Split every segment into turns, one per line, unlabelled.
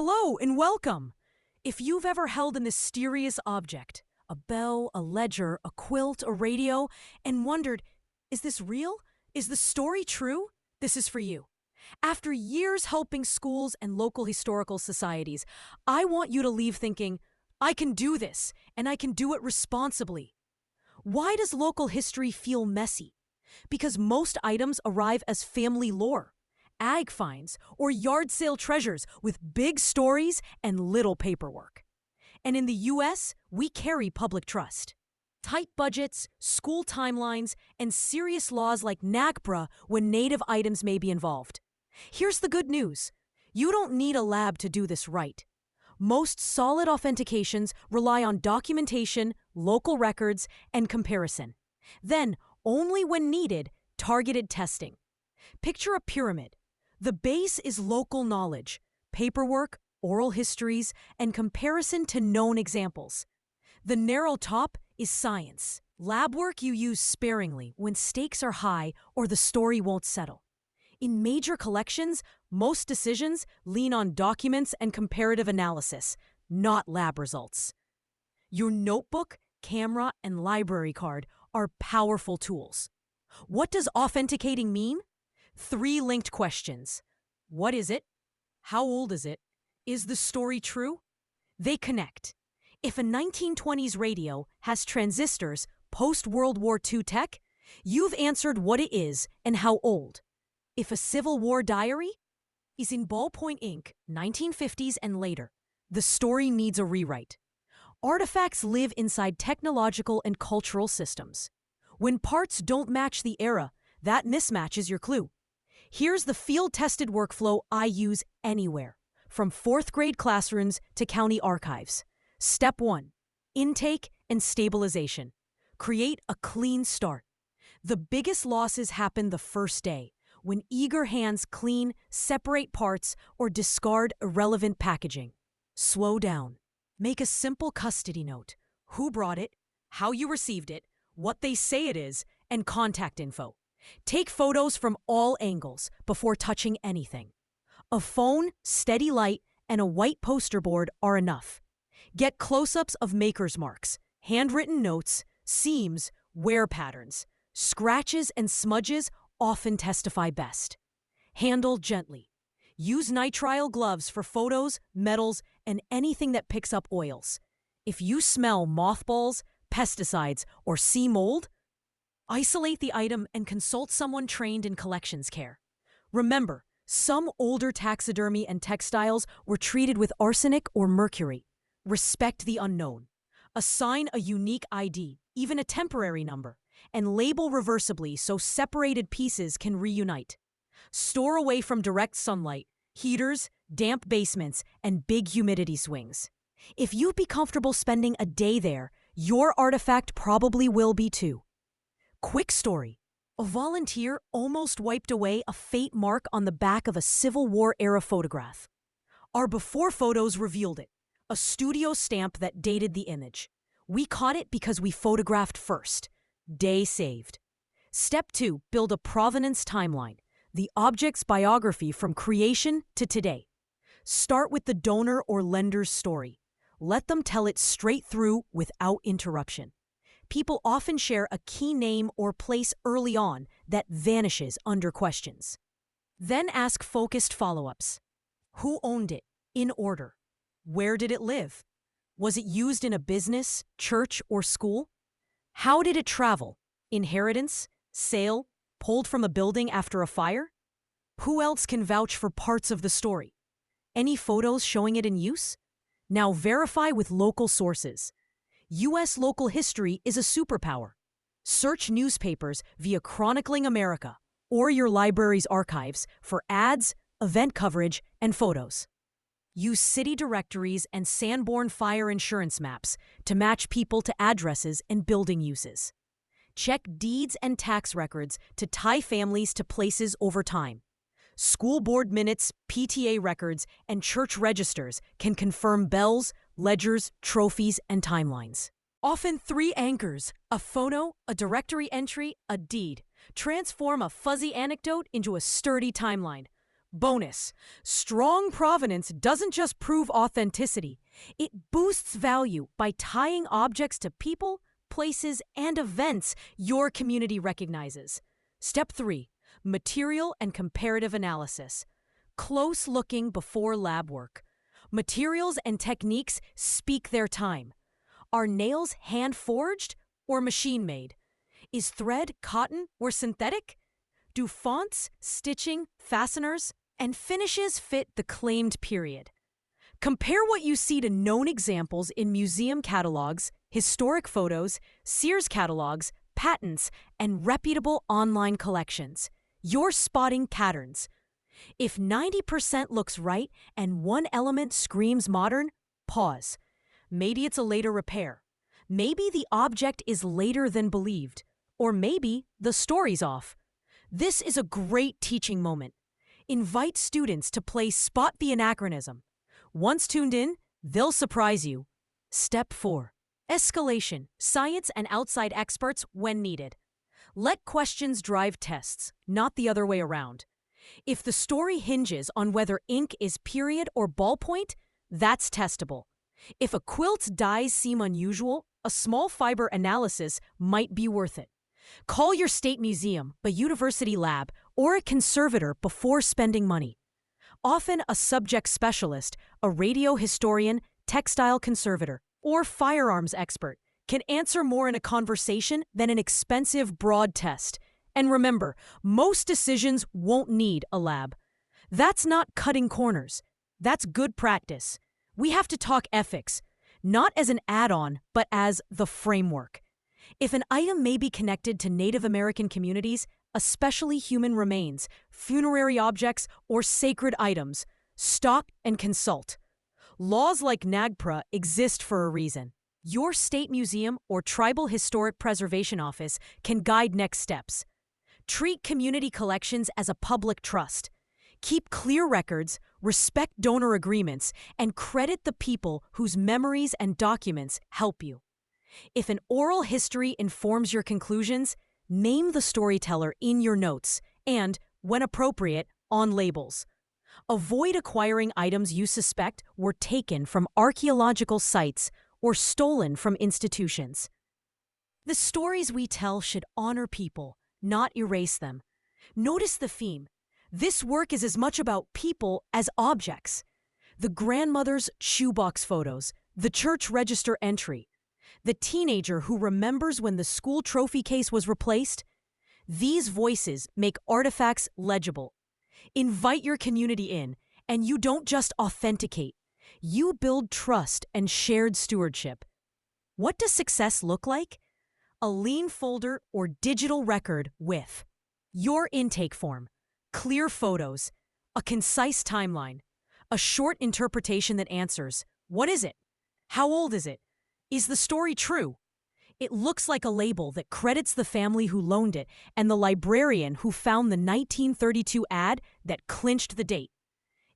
Hello and welcome! If you've ever held a mysterious object, a bell, a ledger, a quilt, a radio, and wondered, is this real? Is the story true? This is for you. After years helping schools and local historical societies, I want you to leave thinking, I can do this, and I can do it responsibly. Why does local history feel messy? Because most items arrive as family lore, ag finds, or yard sale treasures with big stories and little paperwork. And in the US, we carry public trust. Tight budgets, school timelines, and serious laws like NAGPRA when native items may be involved. Here's the good news. You don't need a lab to do this right. Most solid authentications rely on documentation, local records, and comparison. Then, only when needed, targeted testing. Picture a pyramid. The base is local knowledge, paperwork, oral histories, and comparison to known examples. The narrow top is science, lab work you use sparingly when stakes are high or the story won't settle. In major collections, most decisions lean on documents and comparative analysis, not lab results. Your notebook, camera, and library card are powerful tools. What does authenticating mean? 3 linked questions. What is it? How old is it? Is the story true? They connect. If a 1920s radio has transistors post-World War II tech, you've answered what it is and how old. If a Civil War diary is in ballpoint ink, 1950s and later, the story needs a rewrite. Artifacts live inside technological and cultural systems. When parts don't match the era, that mismatch is your clue. Here's the field-tested workflow I use anywhere, from 4th grade classrooms to county archives. Step 1. Intake and stabilization. Create a clean start. The biggest losses happen the first day, when eager hands clean, separate parts, or discard irrelevant packaging. Slow down. Make a simple custody note. Who brought it, how you received it, what they say it is, and contact info. Take photos from all angles before touching anything. A phone, steady light, and a white poster board are enough. Get close-ups of maker's marks, handwritten notes, seams, wear patterns. Scratches and smudges often testify best. Handle gently. Use nitrile gloves for photos, metals, and anything that picks up oils. If you smell mothballs, pesticides, or see mold, isolate the item and consult someone trained in collections care. Remember, some older taxidermy and textiles were treated with arsenic or mercury. Respect the unknown. Assign a unique ID, even a temporary number, and label reversibly so separated pieces can reunite. Store away from direct sunlight, heaters, damp basements, and big humidity swings. If you'd be comfortable spending a day there, your artifact probably will be too. Quick story. A volunteer almost wiped away a faint mark on the back of a Civil War-era photograph. Our before photos revealed it, a studio stamp that dated the image. We caught it because we photographed first. Day saved. Step 2, build a provenance timeline, the object's biography from creation to today. Start with the donor or lender's story. Let them tell it straight through without interruption. People often share a key name or place early on that vanishes under questions. Then ask focused follow-ups. Who owned it? In order. Where did it live? Was it used in a business, church, or school? How did it travel? Inheritance? Sale? Pulled from a building after a fire? Who else can vouch for parts of the story? Any photos showing it in use? Now verify with local sources. U.S. local history is a superpower. Search newspapers via Chronicling America or your library's archives for ads, event coverage, and photos. Use city directories and Sanborn fire insurance maps to match people to addresses and building uses. Check deeds and tax records to tie families to places over time. School board minutes, PTA records, and church registers can confirm bells, ledgers, trophies, and timelines. Often 3 anchors, a photo, a directory entry, a deed, transform a fuzzy anecdote into a sturdy timeline. Bonus: strong provenance doesn't just prove authenticity, it boosts value by tying objects to people, places, and events your community recognizes. Step 3: material and comparative analysis. Close looking before lab work. Materials and techniques speak their time. Are nails hand forged or machine made? Is thread cotton or synthetic? Do fonts, stitching, fasteners, and finishes fit the claimed period? Compare what you see to known examples in museum catalogs, historic photos, Sears catalogs, patents, and reputable online collections. You're spotting patterns. If 90% looks right and one element screams modern, pause. Maybe it's a later repair. Maybe the object is later than believed. Or maybe the story's off. This is a great teaching moment. Invite students to play Spot the Anachronism. Once tuned in, they'll surprise you. Step 4: escalation, science and outside experts when needed. Let questions drive tests, not the other way around. If the story hinges on whether ink is period or ballpoint, that's testable. If a quilt's dyes seem unusual, a small fiber analysis might be worth it. Call your state museum, a university lab, or a conservator before spending money. Often a subject specialist, a radio historian, textile conservator, or firearms expert can answer more in a conversation than an expensive broad test. And remember, most decisions won't need a lab. That's not cutting corners. That's good practice. We have to talk ethics, not as an add-on, but as the framework. If an item may be connected to Native American communities, especially human remains, funerary objects, or sacred items, stop and consult. Laws like NAGPRA exist for a reason. Your state museum or tribal historic preservation office can guide next steps. Treat community collections as a public trust. Keep clear records, respect donor agreements, and credit the people whose memories and documents help you. If an oral history informs your conclusions, name the storyteller in your notes and, when appropriate, on labels. Avoid acquiring items you suspect were taken from archaeological sites or stolen from institutions. The stories we tell should honor people, not erase them. Notice the theme. This work is as much about people as objects. The grandmother's shoebox photos, the church register entry, the teenager who remembers when the school trophy case was replaced. These voices make artifacts legible. Invite your community in, and you don't just authenticate. You build trust and shared stewardship. What does success look like? A lean folder or digital record with your intake form, clear photos, a concise timeline, a short interpretation that answers, what is it? How old is it? Is the story true? It looks like a label that credits the family who loaned it and the librarian who found the 1932 ad that clinched the date.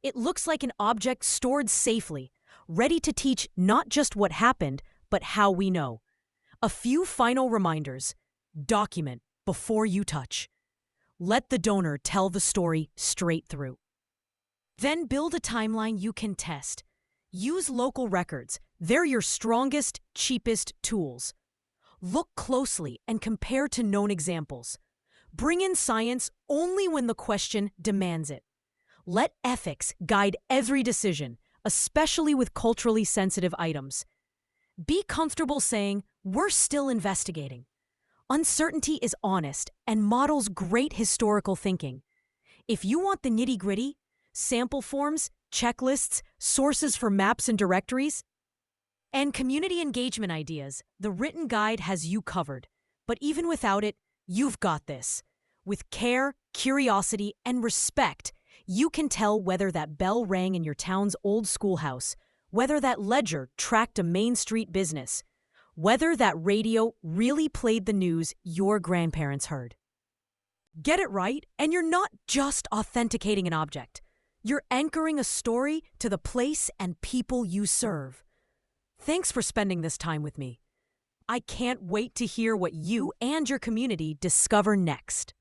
It looks like an object stored safely, ready to teach not just what happened, but how we know. A few final reminders. Document before you touch. Let the donor tell the story straight through. Then build a timeline you can test. Use local records. They're your strongest, cheapest tools. Look closely and compare to known examples. Bring in science only when the question demands it. Let ethics guide every decision, especially with culturally sensitive items. Be comfortable saying, we're still investigating. Uncertainty is honest and models great historical thinking. If you want the nitty-gritty, sample forms, checklists, sources for maps and directories, and community engagement ideas, the written guide has you covered. But even without it, you've got this. With care, curiosity, and respect, you can tell whether that bell rang in your town's old schoolhouse, whether that ledger tracked a Main Street business, whether that radio really played the news your grandparents heard. Get it right, and you're not just authenticating an object. You're anchoring a story to the place and people you serve. Thanks for spending this time with me. I can't wait to hear what you and your community discover next.